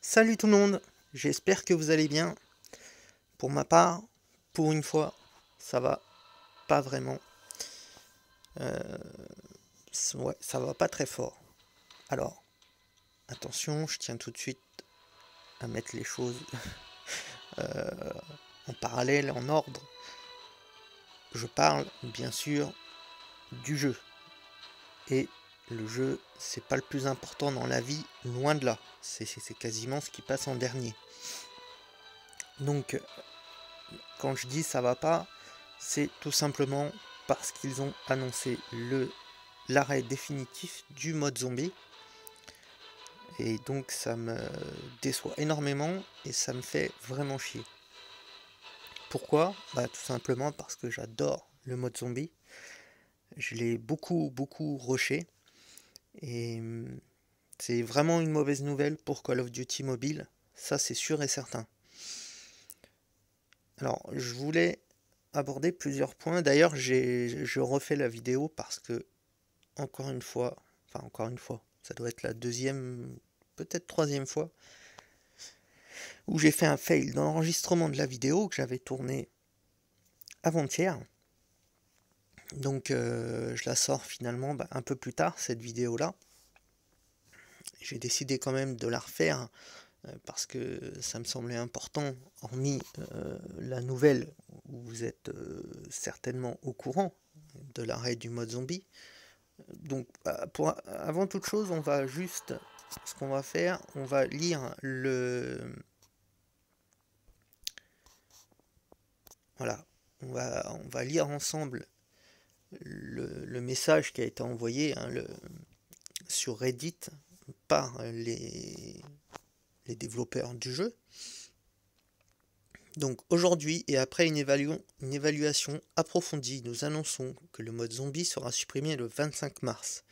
Salut tout le monde, j'espère que vous allez bien. Pour ma part, pour une fois, ça va pas vraiment. Euh, ouais, ça va pas très fort. Alors, attention, je tiens tout de suite à mettre les choses euh, en parallèle, en ordre. Je parle bien sûr du jeu. Et le jeu, c'est pas le plus important dans la vie, loin de là. C'est quasiment ce qui passe en dernier. Donc, quand je dis ça va pas, c'est tout simplement parce qu'ils ont annoncé l'arrêt définitif du mode zombie. Et donc ça me déçoit énormément et ça me fait vraiment chier. Pourquoi? Bah tout simplement parce que j'adore le mode zombie. Je l'ai beaucoup rushé. Et c'est vraiment une mauvaise nouvelle pour Call of Duty Mobile. Ça c'est sûr et certain. Alors je voulais aborder plusieurs points. D'ailleurs je refais la vidéo parce que encore une fois, ça doit être la deuxième, peut-être troisième fois, où j'ai fait un fail dans l'enregistrement de la vidéo que j'avais tourné avant-hier. Donc je la sors finalement un peu plus tard, cette vidéo-là. J'ai décidé quand même de la refaire parce que ça me semblait important, hormis la nouvelle où vous êtes certainement au courant de l'arrêt du mode zombie. Donc avant toute chose, on va juste, ce qu'on va faire, on va lire voilà, on va lire ensemble le message qui a été envoyé sur Reddit par les développeurs du jeu. Donc aujourd'hui et après une évaluation approfondie, nous annonçons que le mode zombie sera supprimé le 25 mars.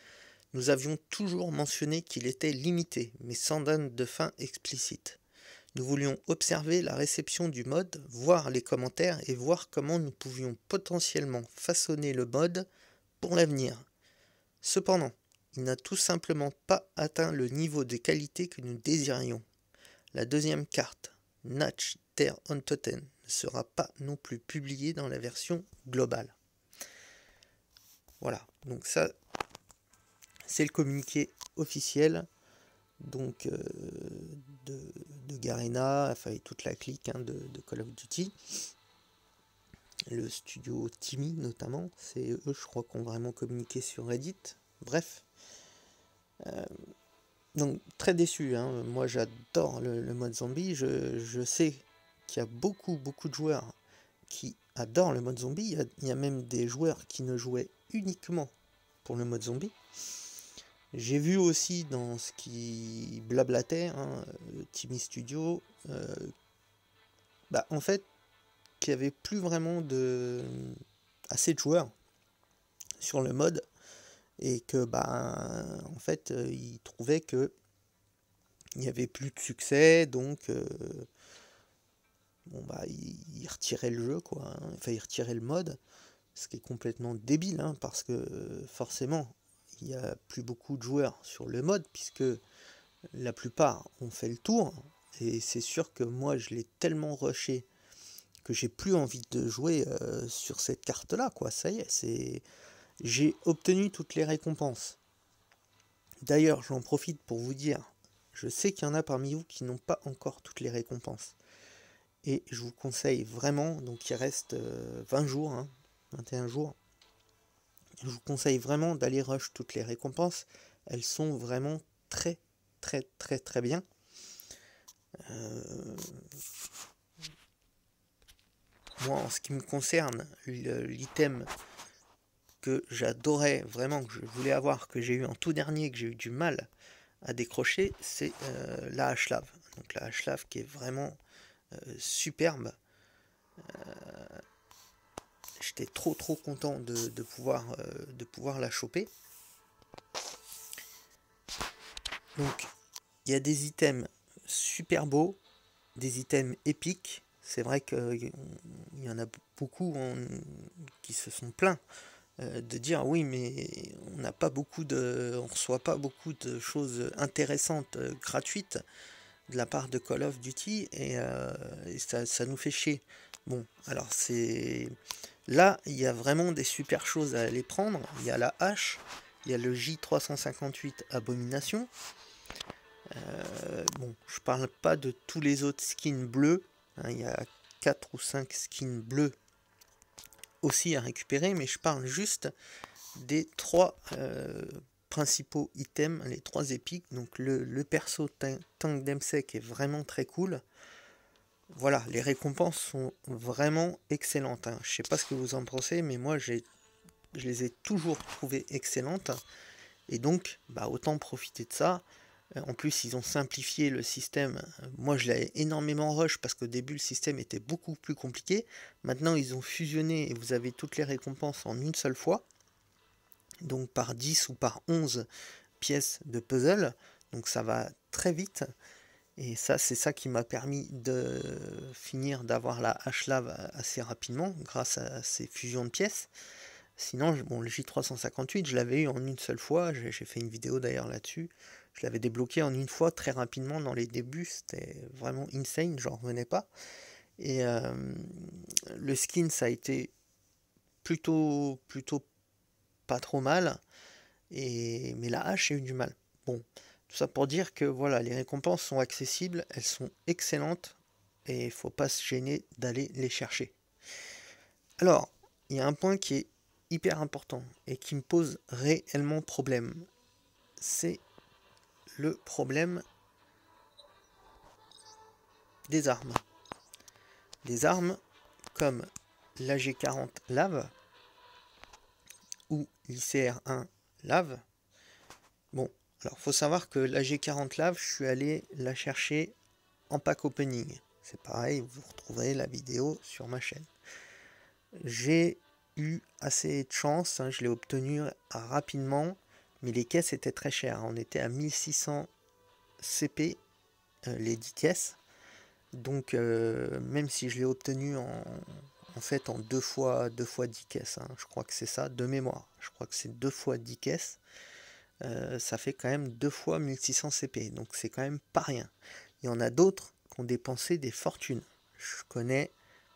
Nous avions toujours mentionné qu'il était limité, mais sans date de fin explicite. Nous voulions observer la réception du mode, voir les commentaires et voir comment nous pouvions potentiellement façonner le mode pour l'avenir. Cependant, il n'a tout simplement pas atteint le niveau de qualité que nous désirions. La deuxième carte, Natch Terre Untoten, ne sera pas non plus publiée dans la version globale. Voilà, donc ça, c'est le communiqué officiel donc de Garena, enfin et toute la clique de Call of Duty. Le studio Timmy notamment, c'est eux je crois qui ont vraiment communiqué sur Reddit. Bref. Donc très déçu, hein. Moi j'adore le mode zombie, je sais qu'il y a beaucoup de joueurs qui adorent le mode zombie, il y a même des joueurs qui ne jouaient uniquement pour le mode zombie. J'ai vu aussi dans ce qui blablatait, hein, Timmy Studio, en fait, qu'il n'y avait plus vraiment assez de joueurs sur le mode et que en fait ils trouvaient que il n'y avait plus de succès, donc ils retiraient le jeu, quoi, hein. Enfin ils retiraient le mode, ce qui est complètement débile, hein, parce que forcément il n'y a plus beaucoup de joueurs sur le mode puisque la plupart ont fait le tour, et c'est sûr que moi je l'ai tellement rushé que j'ai plus envie de jouer sur cette carte là, quoi. Ça y est, j'ai obtenu toutes les récompenses. D'ailleurs j'en profite pour vous dire, je sais qu'il y en a parmi vous qui n'ont pas encore toutes les récompenses, et je vous conseille vraiment, donc il reste 20 jours, hein, 21 jours, je vous conseille vraiment d'aller rush toutes les récompenses. Elles sont vraiment très bien. Moi, en ce qui me concerne, l'item que j'adorais vraiment, que je voulais avoir, que j'ai eu en tout dernier, que j'ai eu du mal à décrocher, c'est la hache-lave. Donc la hache-lave qui est vraiment superbe. J'étais trop content de pouvoir la choper. Donc il y a des items super beaux, des items épiques. C'est vrai qu'il y en a beaucoup qui se sont plaints de dire oui, mais on reçoit pas beaucoup de choses intéressantes gratuites. de la part de Call of Duty et ça nous fait chier. Bon, alors c'est... Là, il y a vraiment des super choses à aller prendre. Il y a la hache, il y a le J358 Abomination. Bon, je parle pas de tous les autres skins bleus. Hein, il y a 4 ou 5 skins bleus aussi à récupérer, mais je parle juste des 3 principaux items, les 3 épiques. Donc le perso Tank Dempsey est vraiment très cool. Voilà, les récompenses sont vraiment excellentes. Hein. Je sais pas ce que vous en pensez, mais moi je les ai toujours trouvées excellentes. Et donc, bah, autant profiter de ça. En plus, ils ont simplifié le système. Moi, je l'ai énormément rush parce qu'au début, le système était beaucoup plus compliqué. Maintenant, ils ont fusionné et vous avez toutes les récompenses en une seule fois. Donc, par 10 ou par 11 pièces de puzzle. Donc, ça va très vite. Et ça, c'est ça qui m'a permis de finir d'avoir la hache lave assez rapidement grâce à ces fusions de pièces. Sinon, bon, le J358, je l'avais eu en une seule fois. J'ai fait une vidéo d'ailleurs là-dessus. Je l'avais débloqué en une fois très rapidement dans les débuts. C'était vraiment insane, j'en revenais pas. Et le skin, ça a été plutôt pas trop mal. Mais la hache, j'ai eu du mal. Bon, tout ça pour dire que voilà, les récompenses sont accessibles, elles sont excellentes. Et il faut pas se gêner d'aller les chercher. Alors, il y a un point qui est hyper important et qui me pose réellement problème. C'est le problème des armes. Des armes comme l'AG40 Lave ou l'ICR1 Lave. Bon, alors faut savoir que l'AG40 Lave, je suis allé la chercher en pack opening. C'est pareil, vous retrouverez la vidéo sur ma chaîne. J'ai eu assez de chance, hein, je l'ai obtenu rapidement, mais les caisses étaient très chères. On était à 1600 CP, les 10 caisses. Donc même si je l'ai obtenu en fait en 2 fois 10 caisses, hein, je crois que c'est ça, de mémoire. Je crois que c'est 2 fois 10 caisses. Ça fait quand même 2 fois 1600 CP, donc c'est quand même pas rien. Il y en a d'autres qui ont dépensé des fortunes. Je connais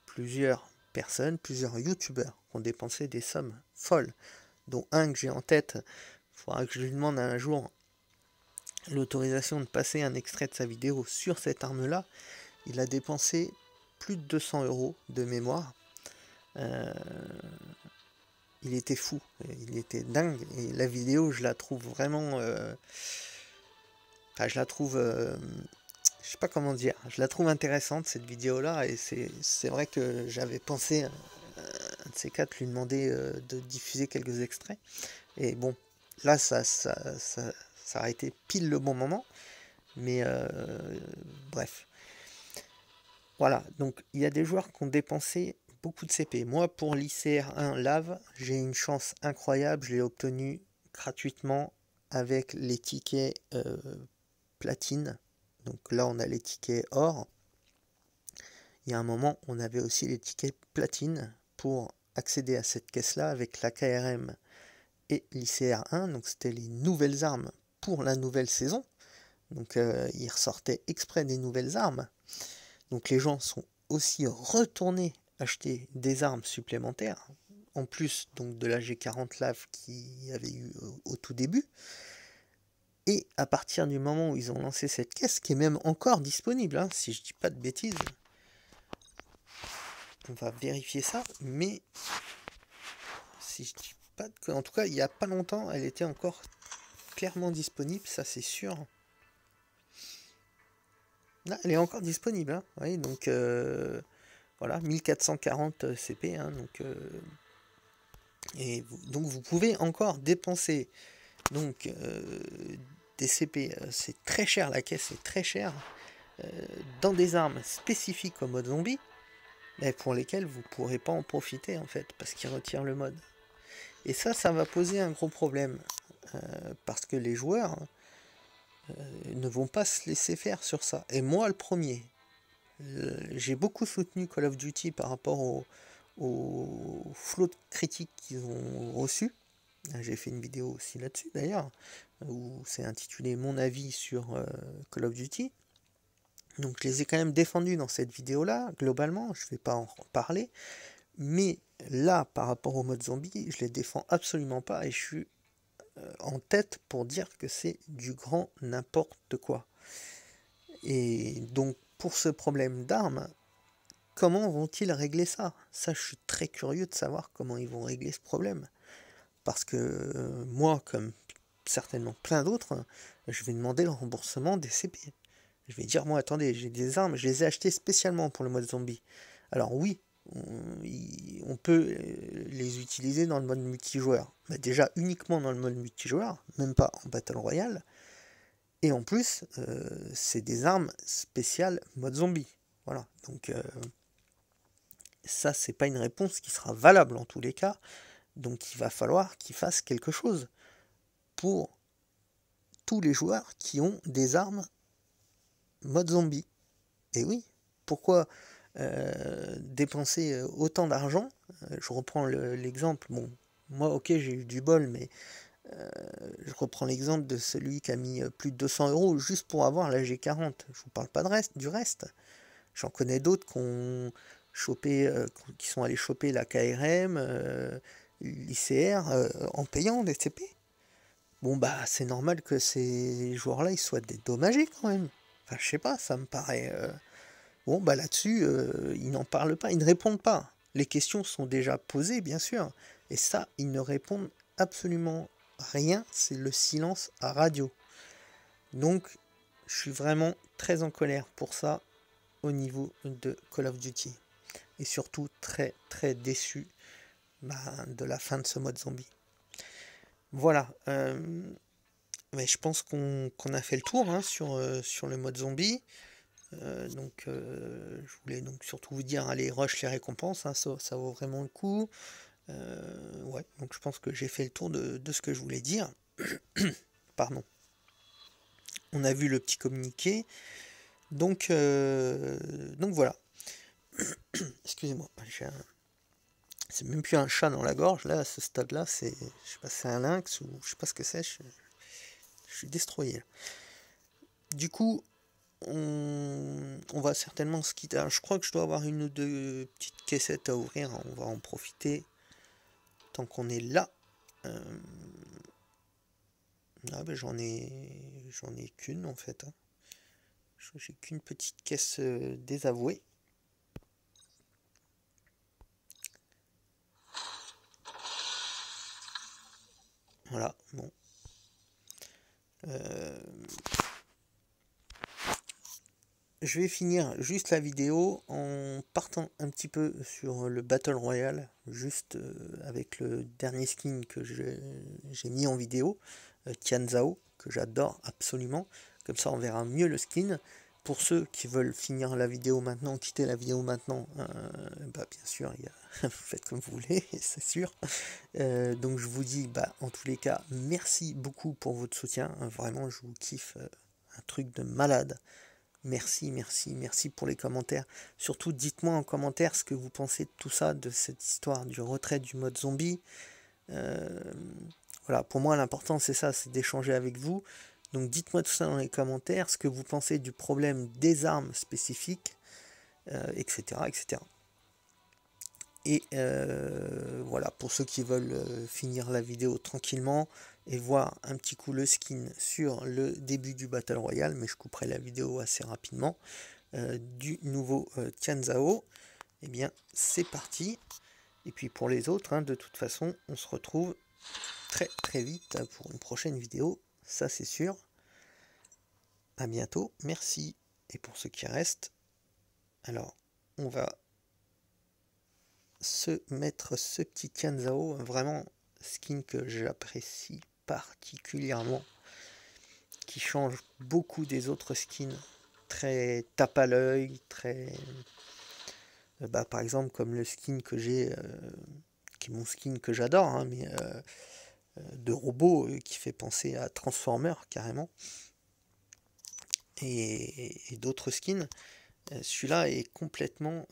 plusieurs personnes, plusieurs youtubeurs qui ont dépensé des sommes folles, dont un que j'ai en tête. Il faudra que je lui demande un jour l'autorisation de passer un extrait de sa vidéo sur cette arme-là. Il a dépensé plus de 200 € de mémoire. Il était fou, il était dingue. Et la vidéo, je la trouve vraiment... je la trouve... je sais pas comment dire. Je la trouve intéressante, cette vidéo-là. Et c'est vrai que j'avais pensé, un de ces quatre, lui demander de diffuser quelques extraits. Et bon, là, ça a été pile le bon moment. Mais bref. Voilà, donc il y a des joueurs qui ont dépensé beaucoup de CP. Moi, pour l'ICR1 Lave, j'ai une chance incroyable. Je l'ai obtenu gratuitement avec les tickets platine. Donc là, on a les tickets or. Il y a un moment, on avait aussi les tickets platine pour accéder à cette caisse-là avec la KRM et l'ICR1. Donc c'était les nouvelles armes pour la nouvelle saison. Donc ils ressortaient exprès des nouvelles armes. Donc les gens sont aussi retournés acheter des armes supplémentaires, en plus donc de la G40 Lave qui avait eu au tout début. Et à partir du moment où ils ont lancé cette caisse, qui est même encore disponible, hein, si je dis pas de bêtises, on va vérifier ça, mais si je dis pas de... En tout cas, il n'y a pas longtemps, elle était encore clairement disponible, ça c'est sûr. Là, elle est encore disponible, hein, oui, donc voilà, 1440 CP, hein, donc donc vous pouvez encore dépenser donc des CP, c'est très cher, la caisse est très chère, dans des armes spécifiques au mode zombie, mais pour lesquelles vous ne pourrez pas en profiter en fait, parce qu'ils retirent le mode. Et ça va poser un gros problème, parce que les joueurs ne vont pas se laisser faire sur ça. Et moi le premier, j'ai beaucoup soutenu Call of Duty par rapport au flot de critiques qu'ils ont reçu. J'ai fait une vidéo aussi là-dessus d'ailleurs, où c'est intitulé Mon avis sur Call of Duty. Donc je les ai quand même défendus dans cette vidéo-là, globalement, je ne vais pas en parler. Mais là, par rapport au mode zombie, je les défends absolument pas et je suis en tête pour dire que c'est du grand n'importe quoi. Et donc pour ce problème d'armes, comment vont-ils régler ça? Ça, je suis très curieux de savoir comment ils vont régler ce problème. Parce que moi, comme certainement plein d'autres, je vais demander le remboursement des CP. Je vais dire, moi, attendez, j'ai des armes, je les ai achetées spécialement pour le mode zombie. Alors oui, on peut les utiliser dans le mode multijoueur. Mais déjà uniquement dans le mode multijoueur, même pas en Battle Royale. Et en plus, c'est des armes spéciales mode zombie. Voilà, donc ça, c'est pas une réponse qui sera valable en tous les cas. Donc il va falloir qu'ils fassent quelque chose pour tous les joueurs qui ont des armes mode zombie. Et oui, pourquoi dépenser autant d'argent? Je reprends l'exemple, bon, moi ok j'ai eu du bol, mais je reprends l'exemple de celui qui a mis plus de 200 € juste pour avoir la G40. Je vous parle pas du reste. J'en connais d'autres qui sont allés choper la KRM, l'ICR en payant des CP. Bon bah c'est normal que ces joueurs-là ils soient dédommagés quand même. Enfin je sais pas, ça me paraît... Bon bah là-dessus, ils n'en parlent pas, ils ne répondent pas. Les questions sont déjà posées bien sûr, et ça ils ne répondent absolument rien, c'est le silence à radio. Donc je suis vraiment très en colère pour ça au niveau de Call of Duty. Et surtout très très déçu de la fin de ce mode zombie. Voilà, mais je pense qu'on a fait le tour hein, sur le mode zombie. Je voulais donc surtout vous dire, allez, rush les récompenses, hein, ça vaut vraiment le coup. Ouais, donc je pense que j'ai fait le tour de ce que je voulais dire. Pardon. On a vu le petit communiqué. Donc voilà. Excusez-moi, c'est même plus un chat dans la gorge, là, à ce stade-là, je sais pas si c'est un lynx ou je sais pas ce que c'est, je suis destroyé. Du coup, on va certainement se quitter. Alors, je crois que je dois avoir une ou deux petites caissettes à ouvrir, on va en profiter tant qu'on est là. Ah ben j'en ai qu'une en fait. Hein. J'ai qu'une petite caisse désavouée. Voilà, bon. Je vais finir juste la vidéo en partant un petit peu sur le Battle Royale, juste avec le dernier skin que j'ai mis en vidéo, Tianzao, que j'adore absolument. Comme ça on verra mieux le skin. Pour ceux qui veulent finir la vidéo maintenant, quitter la vidéo maintenant, bien sûr, vous faites comme vous voulez, c'est sûr. Donc je vous dis, en tous les cas, merci beaucoup pour votre soutien. Vraiment, je vous kiffe, un truc de malade. Merci, merci, merci pour les commentaires. Surtout, dites-moi en commentaire ce que vous pensez de tout ça, de cette histoire du retrait du mode zombie. Voilà, pour moi, l'important, c'est ça, c'est d'échanger avec vous. Donc, dites-moi tout ça dans les commentaires, ce que vous pensez du problème des armes spécifiques, etc., etc. Et voilà, pour ceux qui veulent finir la vidéo tranquillement et voir un petit coup le skin sur le début du Battle Royale, mais je couperai la vidéo assez rapidement, du nouveau Tianzao, eh bien c'est parti. Et puis pour les autres, hein, de toute façon, on se retrouve très très vite pour une prochaine vidéo, ça c'est sûr. À bientôt, merci. Et pour ceux qui restent, alors on va se mettre ce petit Tianzao, vraiment skin que j'apprécie particulièrement, qui change beaucoup des autres skins, très tape à l'œil, très par exemple comme le skin que j'ai, qui est mon skin que j'adore, hein, mais de robot qui fait penser à Transformer carrément, et d'autres skins. Celui-là est complètement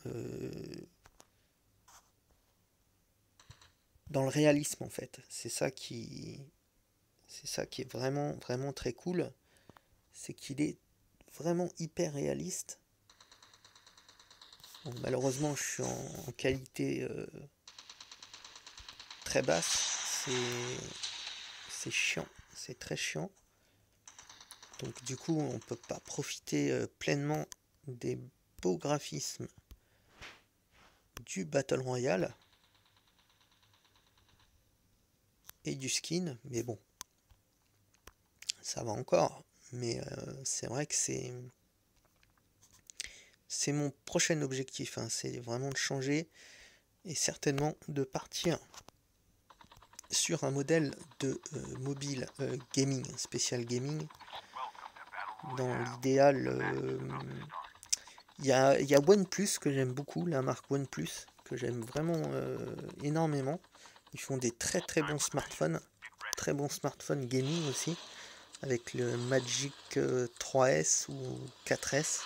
dans le réalisme en fait. C'est ça qui est vraiment vraiment très cool, c'est qu'il est vraiment hyper réaliste. Bon, malheureusement, je suis en qualité très basse. C'est chiant, c'est très chiant. Donc du coup, on peut pas profiter pleinement des beaux graphismes du Battle Royale et du skin, mais bon, ça va encore. Mais c'est vrai que c'est mon prochain objectif, hein, c'est vraiment de changer et certainement de partir sur un modèle de mobile gaming, spécial gaming. Dans l'idéal, il y a OnePlus que j'aime beaucoup, la marque OnePlus, que j'aime vraiment énormément. Ils font des très bons smartphones gaming aussi, avec le Magic 3S ou 4S,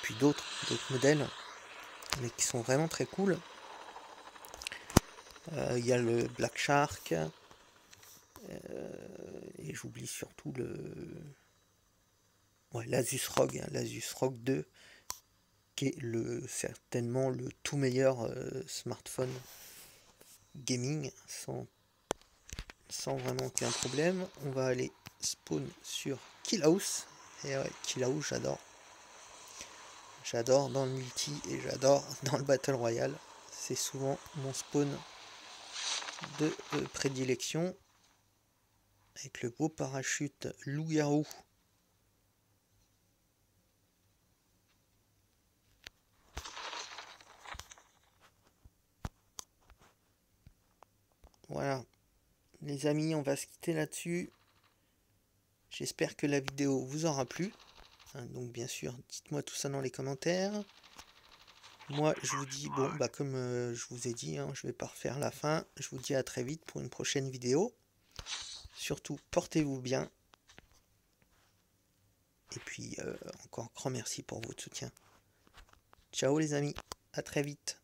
puis d'autres modèles, mais qui sont vraiment très cool. Il y a le Black Shark, et j'oublie surtout l'Asus ROG, l'Asus ROG 2, qui est certainement le tout meilleur smartphone gaming, sans vraiment aucun problème. On va aller spawn sur Kill House, et ouais, Kill House, j'adore dans le multi et j'adore dans le Battle Royale. C'est souvent mon spawn de prédilection, avec le beau parachute loup-garou. Voilà, les amis, on va se quitter là-dessus. J'espère que la vidéo vous aura plu. Donc bien sûr, dites-moi tout ça dans les commentaires. Moi, je vous dis, bon, bah comme je vous ai dit, hein, je vais pas refaire la fin. Je vous dis à très vite pour une prochaine vidéo. Surtout, portez-vous bien. Et puis, encore grand merci pour votre soutien. Ciao les amis, à très vite.